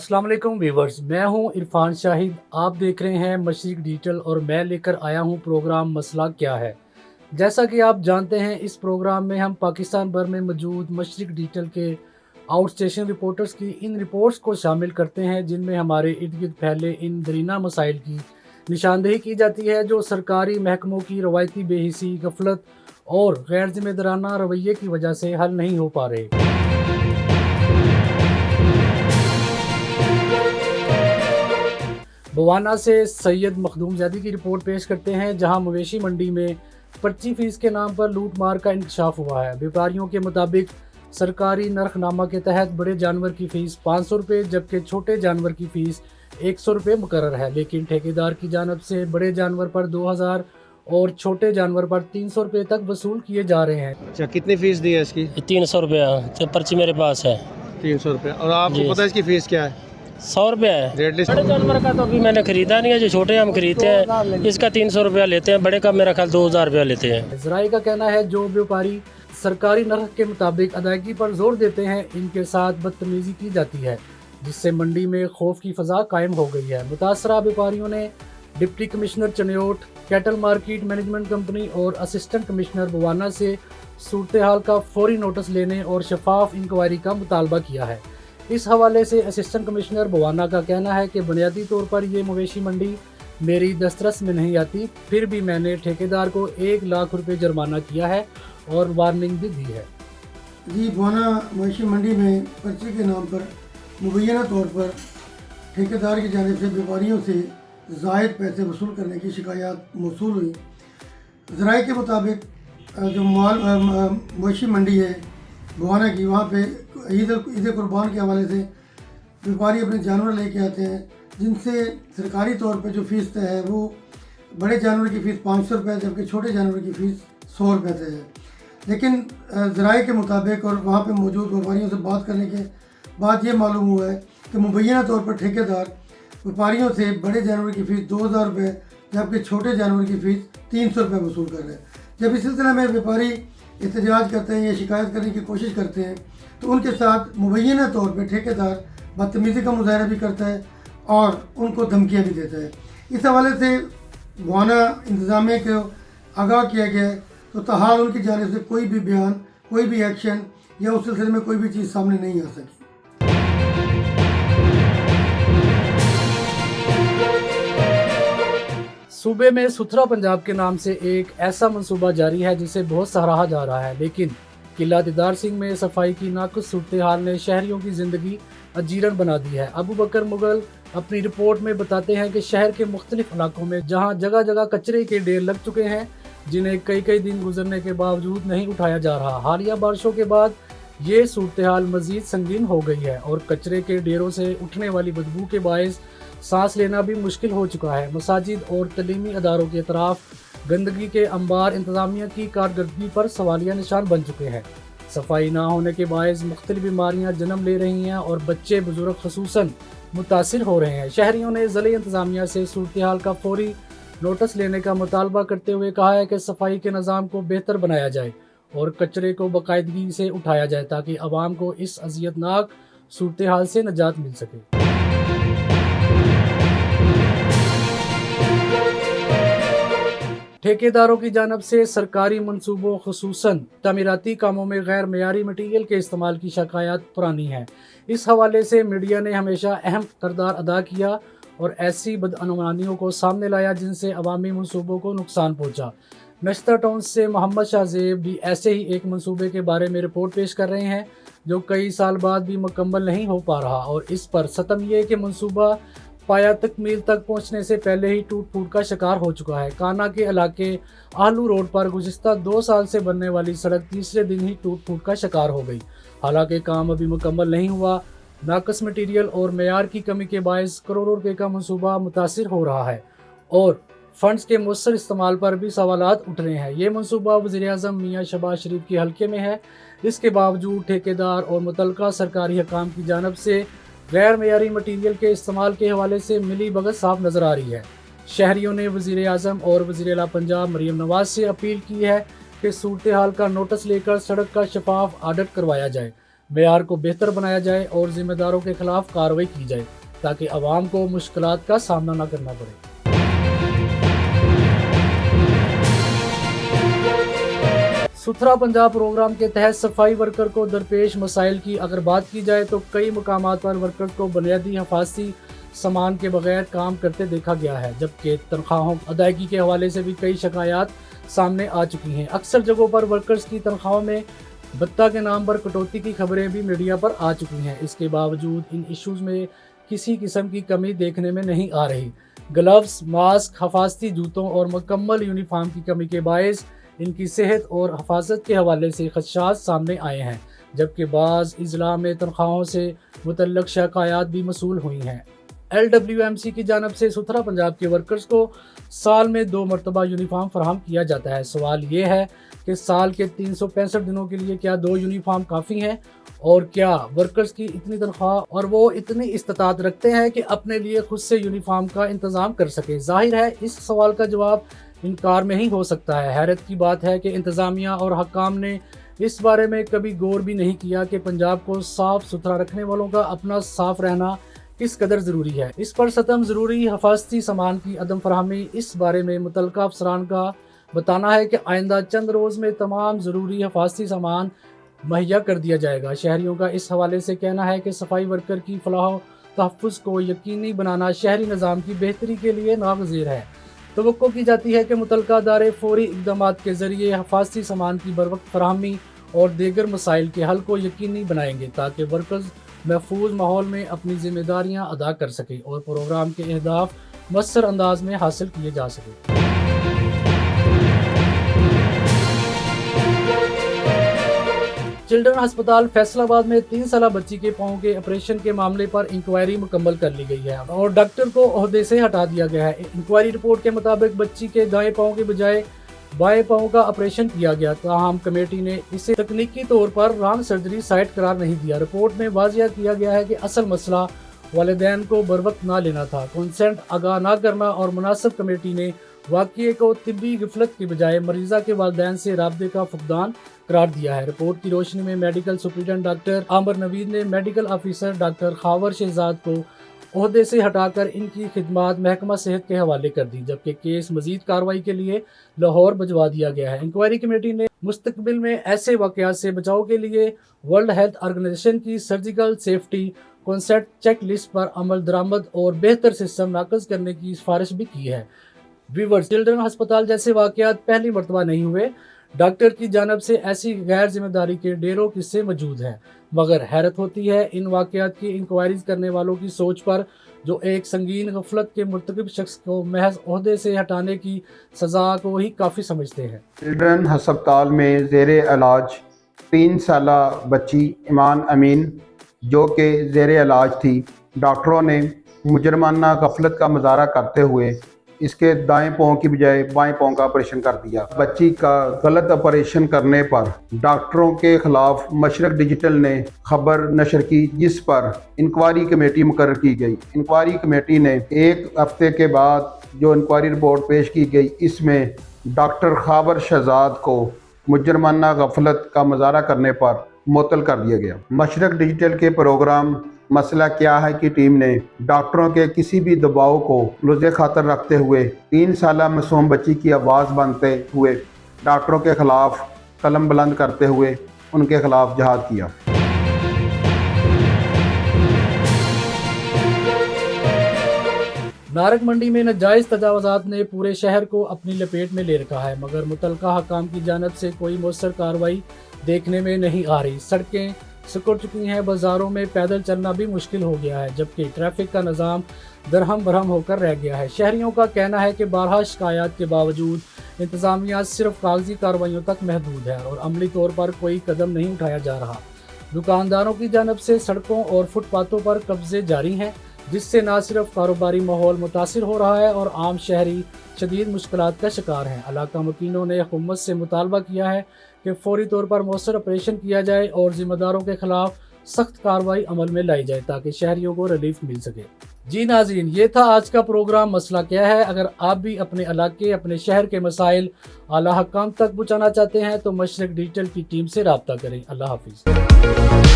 अस्सलाम वालेकुम व्यूवर्स, मैं हूं इरफान शाहिद। आप देख रहे हैं मशरिक डिजिटल और मैं लेकर आया हूं प्रोग्राम मसला क्या है। जैसा कि आप जानते हैं, इस प्रोग्राम में हम पाकिस्तान भर में मौजूद मशरिक डिजिटल के आउट स्टेशन रिपोर्टर्स की इन रिपोर्ट्स को शामिल करते हैं, जिनमें हमारे इर्द गिर्द फैले इन दरीना मसाइल की निशानदेही की जाती है जो सरकारी महकमों की रवायती बेहिसी, गफलत और गैर जिम्मेदाराना रवैये की वजह से हल नहीं हो पा रहे। बवाना से सैयद मखदूम ज़ैदी की रिपोर्ट पेश करते हैं, जहां मवेशी मंडी में पर्ची फीस के नाम पर लूट मार का इंकशाफ हुआ है। व्यापारियों के मुताबिक सरकारी नरखनामा के तहत बड़े जानवर की फ़ीस 500 रुपये जबकि छोटे जानवर की फ़ीस 100 रुपये मुकर्रर है, लेकिन ठेकेदार की जानब से बड़े जानवर पर 2000 और छोटे जानवर पर 300 रुपये तक वसूल किए जा रहे हैं। अच्छा, कितनी फीस दी है इसकी? 300 रुपया तो पर्ची मेरे पास है। 300 रुपये। और आपको पता है इसकी फीस क्या है? 100 रुपया है। रेट लिस्ट बड़े जानवर का तो अभी मैंने खरीदा नहीं है, जो छोटे हम खरीदते हैं इसका 300 रुपया लेते हैं, बड़े का मेरा ख्याल 2000 रुपया लेते हैं। ज़राई का कहना है जो व्यापारी सरकारी नर्ख के मुताबिक अदायगी पर जोर देते हैं, इनके साथ बदतमीजी की जाती है, जिससे मंडी में खौफ की फ़ज़ा कायम हो गई है। मुतासरा व्यापारियों ने deputy commissioner Chiniot, cattle market management company और असिस्टेंट कमिश्नर बवाना से सूरत हाल का फौरी नोटिस लेने और शफाफ इंक्वायरी का मुतालबा किया है। इस हवाले से असिस्टेंट कमिश्नर बवाना का कहना है कि बुनियादी तौर पर ये मवेशी मंडी मेरी दस्तरस में नहीं आती, फिर भी मैंने ठेकेदार को 1 लाख रुपए जुर्माना किया है और वार्निंग भी दी है। जी, बवाना मवेशी मंडी में पर्ची के नाम पर मुबैना तौर पर ठेकेदार की जानिब से व्यापारियों से ज़ायद पैसे वसूल करने की शिकायत मौसूल हुई। ज़राए के मुताबिक जो मवेशी मंडी है बवाना की, वहाँ पे ईद कुर्बान के हवाले से व्यापारी अपने जानवर लेके आते हैं, जिनसे सरकारी तौर पे जो फ़ीस तय है वो बड़े जानवर की फ़ीस 500 रुपये जबकि छोटे जानवर की फ़ीस 100 रुपये तय है। लेकिन ज़राए के मुताबिक और वहाँ पे मौजूद व्यापारियों से बात करने के बाद ये मालूम हुआ है कि मुबैना तौर पर ठेकेदार व्यापारियों से बड़े जानवर की फ़ीस 2000 रुपये जबकि छोटे जानवर की फ़ीस 300 रुपये वसूल कर रहे हैं। जब इस सिलसिले में व्यापारी एहतजाज करते हैं या शिकायत करने की कोशिश करते हैं तो उनके साथ मुबैना तौर पर ठेकेदार बदतमीज़ी का मुजाहरा भी करता है और उनको धमकियाँ भी देता है। इस हवाले से बवाना इंतज़ामिया को आगाह किया गया है, तो ताहाल उनकी जानिब से कोई भी बयान, कोई भी एक्शन या उस सिलसिले में कोई भी चीज़ सामने नहीं आ सकी। सूबे में सुथरा पंजाब के नाम से एक ऐसा मंसूबा जारी है जिसे बहुत सराहा जा रहा है, लेकिन किला दीदार सिंह में सफाई की नाक़ुस सूरत हाल ने शहरियों की ज़िंदगी अजीरन बना दी है। अबू बकर मुगल अपनी रिपोर्ट में बताते हैं कि शहर के मुख्तलिफ इलाकों में जहाँ जगह जगह कचरे के ढेर लग चुके हैं, जिन्हें कई कई दिन गुजरने के बावजूद नहीं उठाया जा रहा। हालिया बारिशों के बाद ये सूरत हाल मज़ीद संगीन हो गई है और कचरे के ढेरों से उठने वाली बदबू के बायस सांस लेना भी मुश्किल हो चुका है। मसाजिद और तलीमी अदारों के अतराफ गंदगी के अंबार इंतज़ामिया की कारकर्दगी पर सवालिया निशान बन चुके हैं। सफाई ना होने के बायस मुख्तलिफ बीमारियां जन्म ले रही हैं और बच्चे बुजुर्ग खसूसन मुतासिर हो रहे हैं। शहरियों ने ज़िले इंतज़ामिया से सूरत हाल का फौरी नोटिस लेने का मुतालबा करते हुए कहा है कि सफाई के निज़ाम को बेहतर बनाया जाए और कचरे को बाकायदगी से उठाया जाए ताकि आवाम को इस अज़ियतनाक सूरत हाल से निजात मिल सके। ठेकेदारों की जानब से सरकारी मनसूबों खुसूसन तमीराती कामों में गैर मयारी मटीरियल के इस्तेमाल की शिकायत पुरानी है। इस हवाले से मीडिया ने हमेशा अहम किरदार अदा किया और ऐसी बदअनुमानियों को सामने लाया जिनसे अवामी मनसूबों को नुकसान पहुँचा। नश्तर टाउन से मोहम्मद शाहजेब भी ऐसे ही एक मनसूबे के बारे में रिपोर्ट पेश कर रहे हैं जो कई साल बाद भी मुकम्मल नहीं हो पा रहा, और इस पर सतम ये कि मनसूबा पाया तकमील तक पहुंचने से पहले ही टूट फूट का शिकार हो चुका है। काना के इलाके आहलू रोड पर गुज़िश्ता 2 साल से बनने वाली सड़क तीसरे दिन ही टूट फूट का शिकार हो गई। हालांकि काम अभी मुकम्मल नहीं हुआ। नाकस मटीरियल और मेयार की कमी के बायस करोड़ों रुपए का मनसूबा मुतासिर हो रहा है और फंड्स के मुस्तर इस्तेमाल पर भी सवालात उठ रहे हैं। ये मनसूबा वज़ीर-ए-आज़म मियां शहबाज शरीफ के हल्के में है। इसके बावजूद ठेकेदार और मुतल्लिका सरकारी हकाम की जानब से गैर मयारी मटीरियल के इस्तेमाल के हवाले से मिली भगत साफ नज़र आ रही है। शहरियों ने वज़ीर-ए-आज़म और वज़ीर आला पंजाब मरीम नवाज से अपील की है कि सूरत हाल का नोटिस लेकर सड़क का शफाफ ऑडिट करवाया जाए, मेयार को बेहतर बनाया जाए और जिम्मेदारों के खिलाफ कार्रवाई की जाए। تاکہ عوام کو مشکلات کا سامنا نہ کرنا پڑے۔ ستھرا پنجاب پروگرام کے تحت صفائی ورکر کو درپیش مسائل کی اگر بات کی جائے تو کئی مقامات پر ورکرز کو بنیادی حفاظتی سامان کے بغیر کام کرتے دیکھا گیا ہے، جبکہ تنخواہوں ادائیگی کے حوالے سے بھی کئی شکایات سامنے آ چکی ہیں۔ اکثر جگہوں پر ورکرز کی تنخواہوں میں بتہ کے نام پر کٹوتی کی خبریں بھی میڈیا پر آ چکی ہیں۔ اس کے باوجود ان ایشوز میں کسی قسم کی کمی دیکھنے میں نہیں آ رہی۔ گلوز، ماسک، حفاظتی جوتوں اور مکمل یونیفارم کی کمی کے باعث ان کی صحت اور حفاظت کے حوالے سے خدشات سامنے آئے ہیں، جبکہ بعض اضلاع میں تنخواہوں سے متعلق شکایات بھی موصول ہوئی ہیں۔ LWMC کی جانب سے ستھرا پنجاب کے ورکرز کو سال میں 2 مرتبہ یونیفارم فراہم کیا جاتا ہے۔ سوال یہ ہے کہ سال کے 365 دنوں کے لیے کیا 2 یونیفارم کافی ہیں، اور کیا ورکرز کی اتنی تنخواہ اور وہ اتنی استطاعت رکھتے ہیں کہ اپنے لیے خود سے یونیفارم کا انتظام کر سکیں؟ ظاہر ہے اس سوال کا جواب انکار میں ہی ہو سکتا ہے۔ حیرت کی بات ہے کہ انتظامیہ اور حکام نے اس بارے میں کبھی غور بھی نہیں کیا کہ پنجاب کو صاف ستھرا رکھنے والوں کا اپنا صاف رہنا کس قدر ضروری ہے۔ اس پر ستم ضروری حفاظتی سامان کی عدم فراہمی، اس بارے میں متعلقہ افسران کا بتانا ہے کہ آئندہ چند روز میں تمام ضروری حفاظتی سامان مہیا کر دیا جائے گا۔ شہریوں کا اس حوالے سے کہنا ہے کہ صفائی ورکر کی فلاح و تحفظ کو یقینی بنانا شہری نظام کی بہتری کے لیے ناگزیر ہے۔ توقع کی جاتی ہے کہ متعلقہ ادارے فوری اقدامات کے ذریعے حفاظتی سامان کی بروقت فراہمی اور دیگر مسائل کے حل کو یقینی بنائیں گے تاکہ ورکرز محفوظ ماحول میں اپنی ذمہ داریاں ادا کر سکیں اور پروگرام کے اہداف مؤثر انداز میں حاصل کیے جا سکیں۔ چلڈرن ہسپتال فیصل آباد میں 3 سالہ بچی کے پاؤں کے آپریشن کے معاملے پر انکوائری مکمل کر لی گئی ہے اور ڈاکٹر کو عہدے سے ہٹا دیا گیا ہے۔ انکوائری رپورٹ کے مطابق بچی کے دائیں پاؤں کے بجائے بائیں پاؤں کا آپریشن کیا گیا، تاہم کمیٹی نے اسے تکنیکی طور پر رانگ سرجری سائٹ قرار نہیں دیا۔ رپورٹ میں واضح کیا گیا ہے کہ اصل مسئلہ والدین کو بروقت نہ لینا تھا، کنسنٹ آگاہ نہ کرنا، اور مناسب کمیٹی نے واقعے کو طبی غفلت کے بجائے مریضہ کے والدین سے رابطے کا فقدان قرار دیا ہے۔ رپورٹ کی روشنی میں میڈیکل سپرنٹنڈنٹ ڈاکٹر عامر نوید نے medical officer doctor Khawar Shahzad کو عہدے سے ہٹا کر ان کی خدمات محکمہ صحت کے حوالے کر دی، جبکہ کیس مزید کارروائی کے لیے لاہور بھجوا دیا گیا ہے۔ انکوائری کمیٹی نے مستقبل میں ایسے واقعات سے بچاؤ کے لیے ورلڈ ہیلتھ آرگنائزیشن کی surgical safety consent check list پر عمل درآمد اور بہتر سسٹم نافذ کرنے کی سفارش بھی کی ہے۔ ویورز، چلڈرن ہسپتال جیسے واقعات پہلی مرتبہ نہیں ہوئے۔ ڈاکٹر کی جانب سے ایسی غیر ذمہ داری کے ڈیروں قصے موجود ہیں، مگر حیرت ہوتی ہے ان واقعات کی انکوائریز کرنے والوں کی سوچ پر، جو ایک سنگین غفلت کے مرتکب شخص کو محض عہدے سے ہٹانے کی سزا کو ہی کافی سمجھتے ہیں۔ چلڈرن ہسپتال میں زیر علاج 3 سالہ بچی ایمان امین جو کہ زیر علاج تھی، ڈاکٹروں نے مجرمانہ غفلت کا مظاہرہ کرتے ہوئے اس کے دائیں پاؤں کی بجائے بائیں پاؤں کا آپریشن کر دیا۔ بچی کا غلط آپریشن کرنے پر ڈاکٹروں کے خلاف مشرق ڈیجیٹل نے خبر نشر کی، جس پر انکوائری کمیٹی مقرر کی گئی۔ انکوائری کمیٹی نے 1 ہفتے کے بعد جو انکوائری رپورٹ پیش کی گئی، اس میں ڈاکٹر خاور شہزاد کو مجرمانہ غفلت کا مظاہرہ کرنے پر معطل کر دیا گیا۔ مشرق ڈیجیٹل کے پروگرام مسئلہ کیا ہے کی ٹیم نے ڈاکٹروں کے کسی بھی دباؤ کو لوز خاطر رکھتے ہوئے 3 سالہ معصوم بچی کی آواز بنتے ہوئے ڈاکٹروں کے خلاف قلم بلند کرتے ہوئے ان کے خلاف جہاد کیا۔ نارک منڈی میں ناجائز تجاوزات نے پورے شہر کو اپنی لپیٹ میں لے رکھا ہے، مگر متعلقہ حکام کی جانب سے کوئی مؤثر کارروائی دیکھنے میں نہیں آ رہی۔ سڑکیں سکڑ چکی ہیں، بازاروں میں پیدل چلنا بھی مشکل ہو گیا ہے، جبکہ ٹریفک کا نظام درہم برہم ہو کر رہ گیا ہے۔ شہریوں کا کہنا ہے کہ بارہا شکایات کے باوجود انتظامیہ صرف کاغذی کارروائیوں تک محدود ہے اور عملی طور پر کوئی قدم نہیں اٹھایا جا رہا۔ دکانداروں کی جانب سے سڑکوں اور فٹ پاتھوں پر قبضے جاری ہیں، جس سے نہ صرف کاروباری ماحول متاثر ہو رہا ہے اور عام شہری شدید مشکلات کا شکار ہیں۔ علاقہ مکینوں نے حکومت سے مطالبہ کیا ہے کہ فوری طور پر مؤثر آپریشن کیا جائے اور ذمہ داروں کے خلاف سخت کارروائی عمل میں لائی جائے تاکہ شہریوں کو ریلیف مل سکے۔ جی ناظرین، یہ تھا آج کا پروگرام مسئلہ کیا ہے۔ اگر آپ بھی اپنے علاقے، اپنے شہر کے مسائل اعلیٰ حکام تک پہنچانا چاہتے ہیں تو مشرق ڈیجیٹل کی ٹیم سے رابطہ کریں۔ اللہ حافظ۔